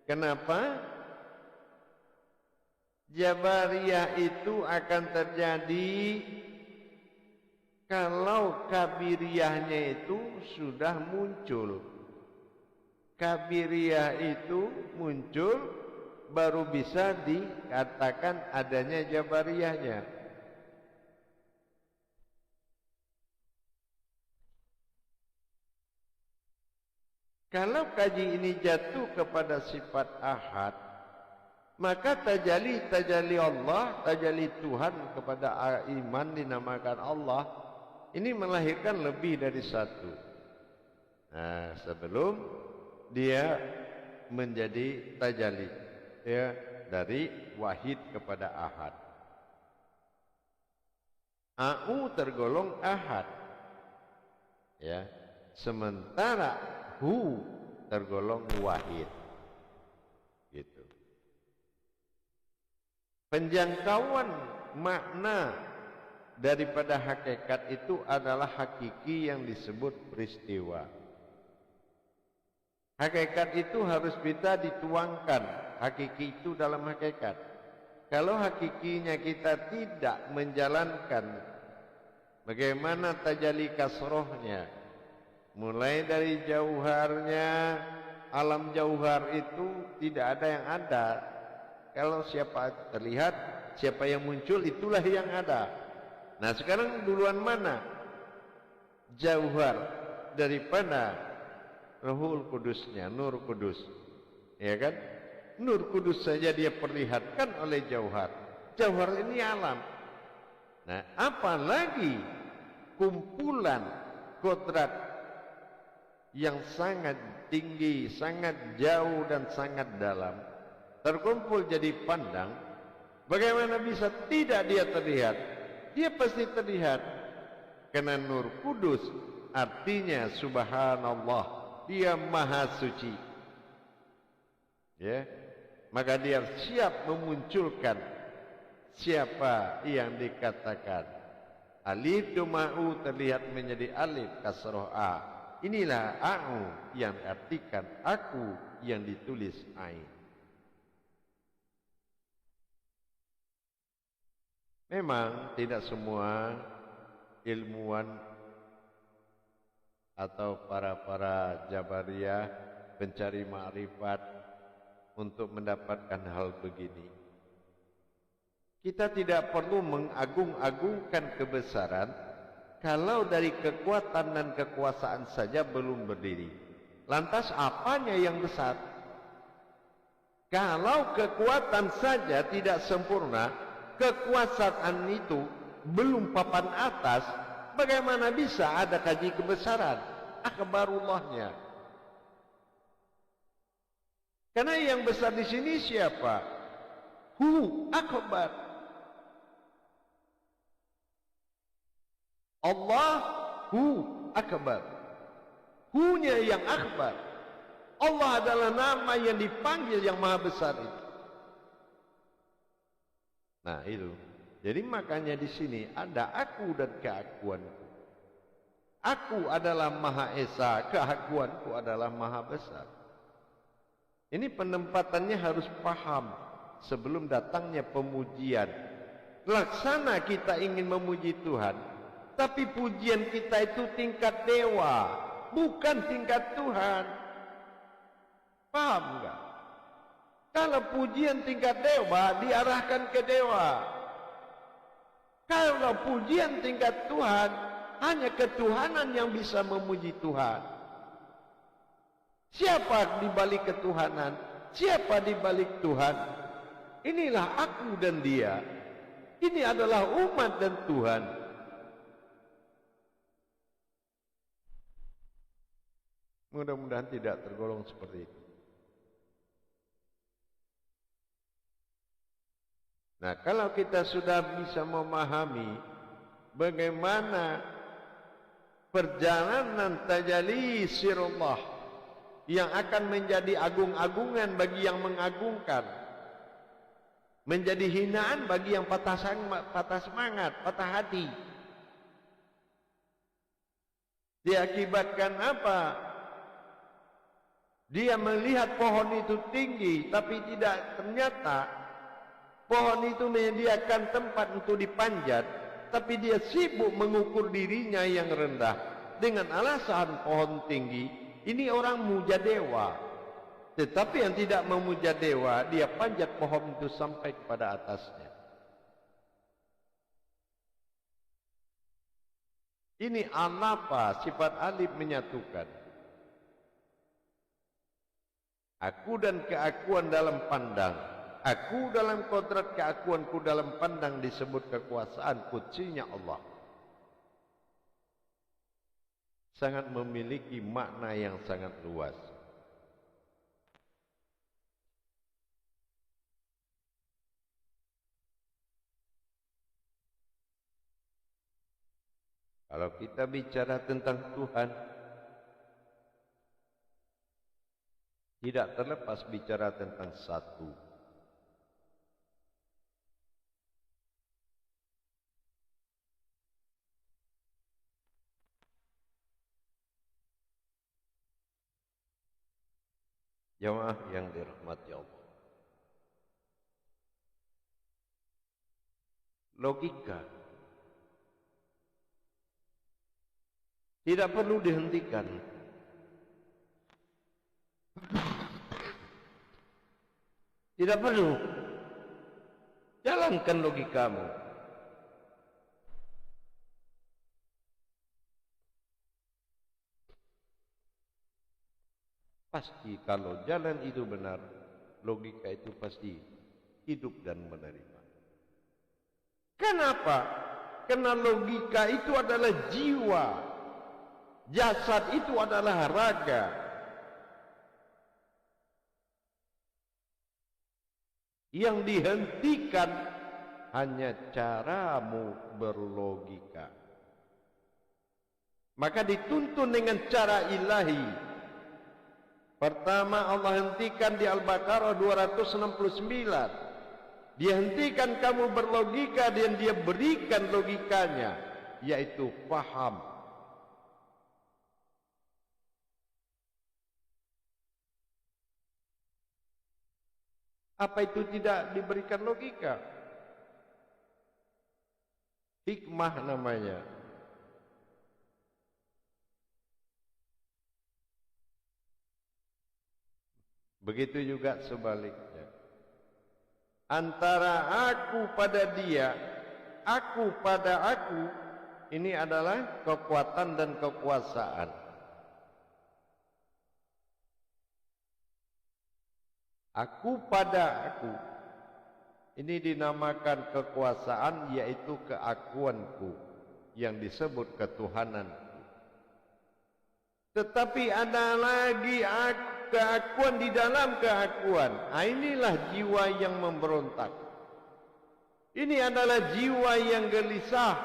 Kenapa? Jabariyah itu akan terjadi kalau kabiriyahnya itu sudah muncul. Kabiriyah itu muncul baru bisa dikatakan adanya jabariyahnya. Kalau kaji ini jatuh kepada sifat ahad, maka tajalli Allah, tajalli Tuhan kepada iman dinamakan Allah, ini melahirkan lebih dari satu. Nah, sebelum dia menjadi tajalli, ya, dari wahid kepada ahad. Au tergolong ahad, ya, sementara hu tergolong wahid, gitu. Penjangkauan makna daripada hakikat itu adalah hakiki yang disebut peristiwa. Hakikat itu harus bisa dituangkan, hakiki itu dalam hakikat. Kalau hakikinya kita tidak menjalankan bagaimana tajalli kasrohnya, mulai dari jauharnya, alam jauhar itu tidak ada yang ada. Kalau siapa terlihat, siapa yang muncul, itulah yang ada. Nah, sekarang duluan mana? Jauhar daripada Ruhul Kudusnya, Nur Kudus, ya kan? Nur Kudus saja dia perlihatkan oleh jauhar. Jauhar ini alam. Nah, apalagi kumpulan kodrat yang sangat tinggi, sangat jauh dan sangat dalam, terkumpul jadi pandang. Bagaimana bisa tidak dia terlihat? Dia pasti terlihat. Karena Nur Kudus artinya subhanallah, dia maha suci, ya, maka dia siap memunculkan siapa yang dikatakan alif doma'u terlihat menjadi alif kasroh a. Inilah a'u yang diartikan aku yang ditulis ain. Memang tidak semua ilmuwan atau para jabariyah pencari ma'rifat untuk mendapatkan hal begini. Kita tidak perlu mengagung-agungkan kebesaran kalau dari kekuatan dan kekuasaan saja belum berdiri. Lantas apanya yang besar? Kalau kekuatan saja tidak sempurna, kekuasaan itu belum papan atas, bagaimana bisa ada kaji kebesaran akbarullahnya? Karena yang besar di sini siapa? Hu akbar. Allah hu akbar. Hu-nya yang akbar. Allah adalah nama yang dipanggil yang maha besar itu. Nah, itu. Jadi makanya di sini ada aku dan keakuanku. Aku adalah Maha Esa, keakuanku adalah Maha Besar. Ini penempatannya harus paham sebelum datangnya pemujian. Laksana kita ingin memuji Tuhan, tapi pujian kita itu tingkat dewa, bukan tingkat Tuhan. Paham enggak? Kalau pujian tingkat dewa diarahkan ke dewa. Kalau pujian tingkat Tuhan, hanya ketuhanan yang bisa memuji Tuhan. Siapa di balik ketuhanan? Siapa di balik Tuhan? Inilah aku dan dia. Ini adalah umat dan Tuhan. Mudah-mudahan tidak tergolong seperti itu. Nah, kalau kita sudah bisa memahami bagaimana perjalanan tajalli sirullah yang akan menjadi agung-agungan bagi yang mengagungkan, menjadi hinaan bagi yang patah semangat, patah hati. Diakibatkan apa? Dia melihat pohon itu tinggi, tapi tidak, ternyata pohon itu menyediakan tempat untuk dipanjat, tapi dia sibuk mengukur dirinya yang rendah dengan alasan pohon tinggi. Ini orang muja dewa. Tetapi yang tidak memuja dewa, dia panjat pohon itu sampai kepada atasnya. Ini anapa, sifat alif menyatukan. Aku dan keakuan dalam pandang. Aku dalam kodrat, keakuanku dalam pandang disebut kekuasaan kutsinya Allah. Sangat memiliki makna yang sangat luas. Kalau kita bicara tentang Tuhan, tidak terlepas bicara tentang satu. Jamaah yang dirahmati Allah. Logika tidak perlu dihentikan. Tidak perlu. Jalankan logikamu. Pasti kalau jalan itu benar, logika itu pasti hidup dan menerima. Kenapa? Karena logika itu adalah jiwa. Jasad itu adalah raga. Yang dihentikan hanya caramu berlogika. Maka dituntun dengan cara ilahi. Pertama Allah hentikan di Al-Baqarah 269. Dia hentikan kamu berlogika dan dia berikan logikanya, yaitu paham. Apa itu tidak diberikan logika? Hikmah namanya. Begitu juga sebaliknya. Antara aku pada dia, aku pada aku, ini adalah kekuatan dan kekuasaan. Aku pada aku, ini dinamakan kekuasaan, yaitu keakuanku yang disebut ketuhananku. Tetapi ada lagi keakuan di dalam keakuan. Inilah jiwa yang memberontak. Ini adalah jiwa yang gelisah.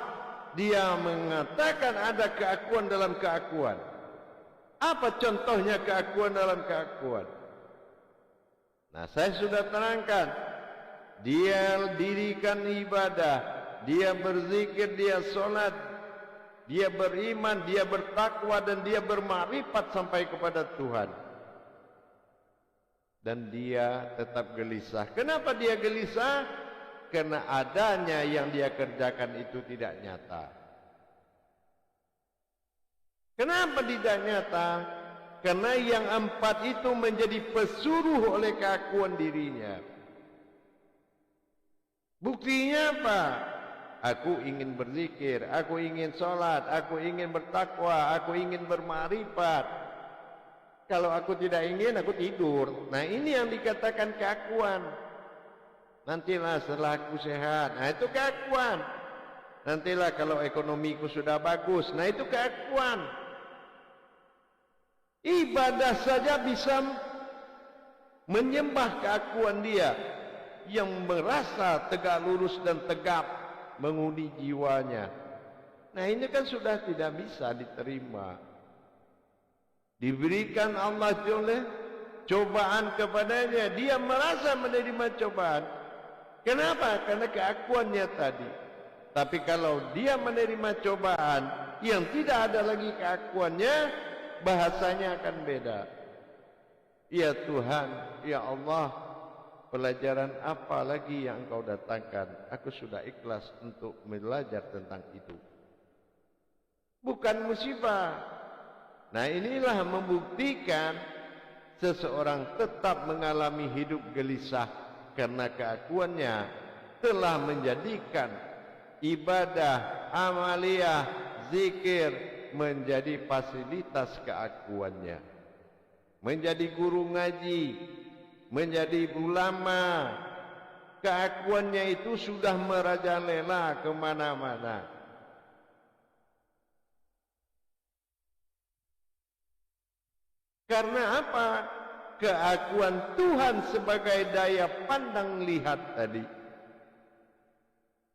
Dia mengatakan ada keakuan dalam keakuan. Apa contohnya keakuan dalam keakuan? Nah, saya sudah terangkan. Dia dirikan ibadah, dia berzikir, dia sholat, dia beriman, dia bertakwa, dan dia bermakrifat sampai kepada Tuhan. Dan dia tetap gelisah. Kenapa dia gelisah? Karena adanya yang dia kerjakan itu tidak nyata. Kenapa tidak nyata? Karena yang empat itu menjadi pesuruh oleh keakuan dirinya. Buktinya apa? Aku ingin berzikir, aku ingin sholat, aku ingin bertakwa, aku ingin bermakrifat. Kalau aku tidak ingin, aku tidur. Nah, ini yang dikatakan keakuan. Nantilah setelah aku sehat. Nah, itu keakuan. Nantilah kalau ekonomiku sudah bagus. Nah, itu keakuan. Ibadah saja bisa menyembah keakuan dia yang merasa tegak lurus dan tegap mengundi jiwanya. Nah, ini kan sudah tidak bisa diterima. Diberikan Allah oleh cobaan kepadanya, dia merasa menerima cobaan. Kenapa? Karena keakuannya tadi. Tapi kalau dia menerima cobaan yang tidak ada lagi keakuannya, bahasanya akan beda. Ya Tuhan, ya Allah, pelajaran apa lagi yang Engkau datangkan? Aku sudah ikhlas untuk belajar tentang itu. Bukan musibah. Nah, inilah membuktikan seseorang tetap mengalami hidup gelisah karena keakuannya telah menjadikan ibadah, amaliyah, zikir menjadi fasilitas keakuannya. Menjadi guru ngaji, menjadi ulama, keakuannya itu sudah merajalela kemana-mana. Karena apa? Keakuan Tuhan sebagai daya pandang lihat tadi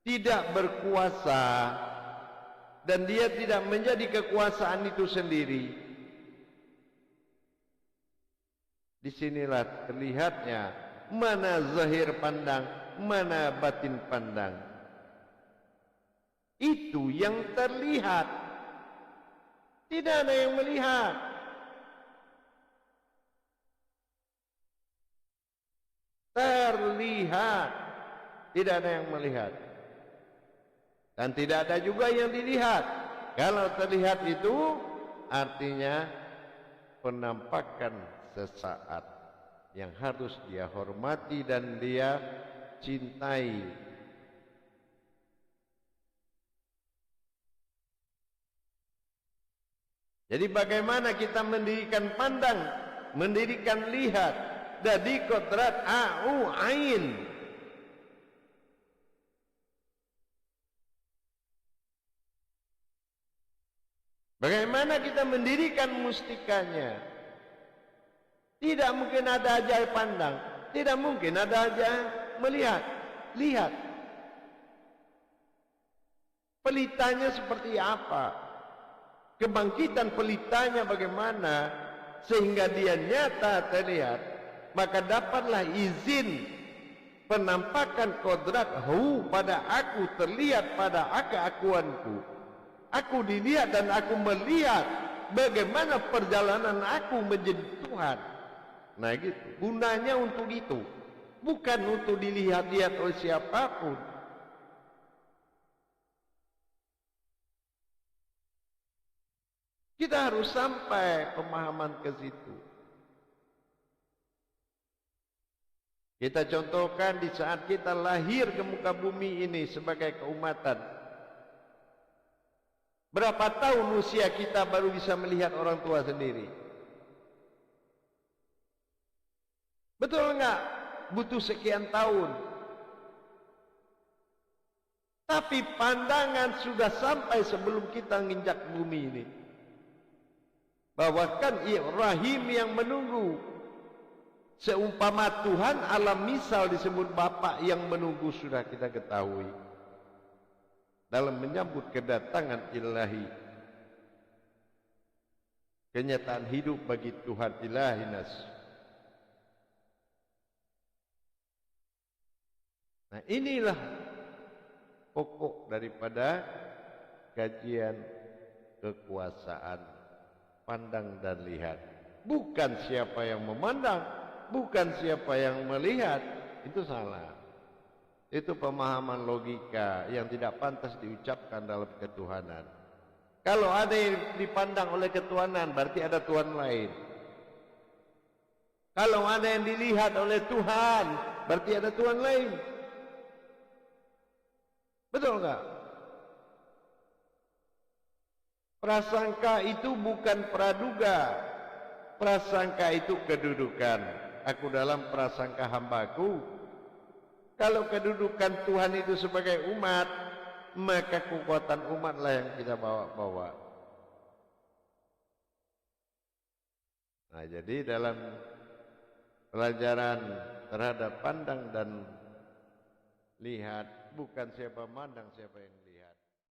tidak berkuasa, dan dia tidak menjadi kekuasaan itu sendiri. Disinilah terlihatnya mana zahir pandang, mana batin pandang. Itu yang terlihat, tidak ada yang melihat. Terlihat, tidak ada yang melihat, dan tidak ada juga yang dilihat. Kalau terlihat itu artinya penampakan sesaat yang harus dia hormati dan dia cintai. Jadi bagaimana kita mendirikan pandang, mendirikan lihat, dari kodrat a'u ain. Bagaimana kita mendirikan mustikanya? Tidak mungkin ada aja pandang, tidak mungkin ada aja melihat. Lihat pelitanya seperti apa, kebangkitan pelitanya bagaimana sehingga dia nyata terlihat. Maka dapatlah izin penampakan kodrat pada aku, terlihat pada keakuanku. Aku dilihat dan aku melihat bagaimana perjalanan aku menjadi Tuhan. Nah gitu, gunanya untuk itu, bukan untuk dilihat-lihat oleh siapapun. Kita harus sampai pemahaman ke situ. Kita contohkan di saat kita lahir ke muka bumi ini sebagai keumatan. Berapa tahun usia kita baru bisa melihat orang tua sendiri? Betul enggak? Butuh sekian tahun. Tapi pandangan sudah sampai sebelum kita nginjak bumi ini. Bahwa kan Rahim yang menunggu. Seumpama Tuhan, alam misal disebut Bapa yang menunggu sudah kita ketahui. Dalam menyambut kedatangan ilahi, kenyataan hidup bagi Tuhan ilahinas. Nah inilah pokok daripada kajian kekuasaan pandang dan lihat. Bukan siapa yang memandang, bukan siapa yang melihat, itu salah. Itu pemahaman logika yang tidak pantas diucapkan dalam ketuhanan. Kalau ada yang dipandang oleh ketuhanan, berarti ada Tuhan lain. Kalau ada yang dilihat oleh Tuhan, berarti ada Tuhan lain. Betul enggak? Prasangka itu bukan praduga. Prasangka itu kedudukan. Aku dalam prasangka hambaku. Kalau kedudukan Tuhan itu sebagai umat, maka kekuatan umatlah yang kita bawa-bawa. Nah, jadi dalam pelajaran terhadap pandang dan lihat, bukan siapa mandang, siapa yang